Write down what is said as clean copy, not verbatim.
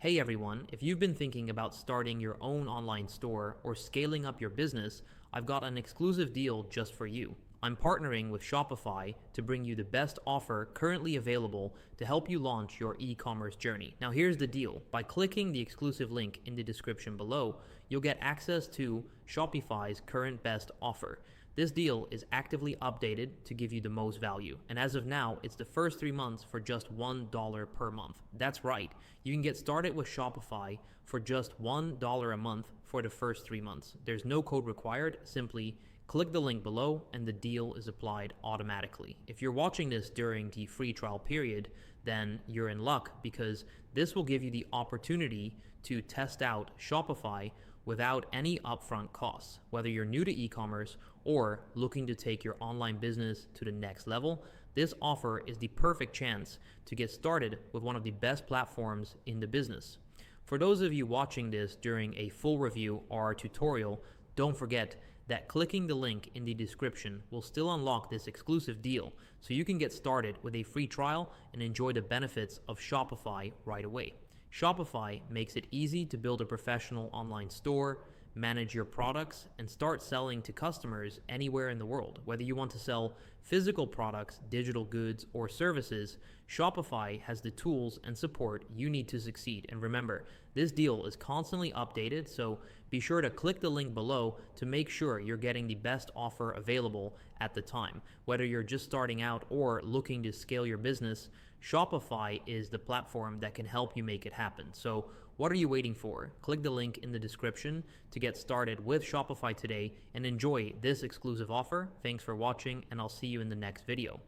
Hey everyone, if you've been thinking about starting your own online store or scaling up your business, I've got an exclusive deal just for you. I'm partnering with Shopify to bring you the best offer currently available to help you launch your e-commerce journey. Now here's the deal. By clicking the exclusive link in the description below, you'll get access to Shopify's current best offer. This deal is actively updated to give you the most value. And as of now, it's the first 3 months for just $1 per month. That's right. You can get started with Shopify for just $1 a month for the first 3 months. There's no code required. Simply click the link below and the deal is applied automatically. If you're watching this during the free trial period, then you're in luck because this will give you the opportunity to test out Shopify without any upfront costs. Whether you're new to e-commerce or looking to take your online business to the next level, this offer is the perfect chance to get started with one of the best platforms in the business. For those of you watching this during a full review or tutorial, don't forget that clicking the link in the description will still unlock this exclusive deal so you can get started with a free trial and enjoy the benefits of Shopify right away. Shopify makes it easy to build a professional online store, manage your products, and start selling to customers anywhere in the world. Whether you want to sell physical products, digital goods, or services, Shopify has the tools and support you need to succeed. And remember, this deal is constantly updated, so be sure to click the link below to make sure you're getting the best offer available at the time. Whether you're just starting out or looking to scale your business, Shopify is the platform that can help you make it happen. So what are you waiting for? Click the link in the description to get started with Shopify today and enjoy this exclusive offer. Thanks for watching, and I'll see you in the next video.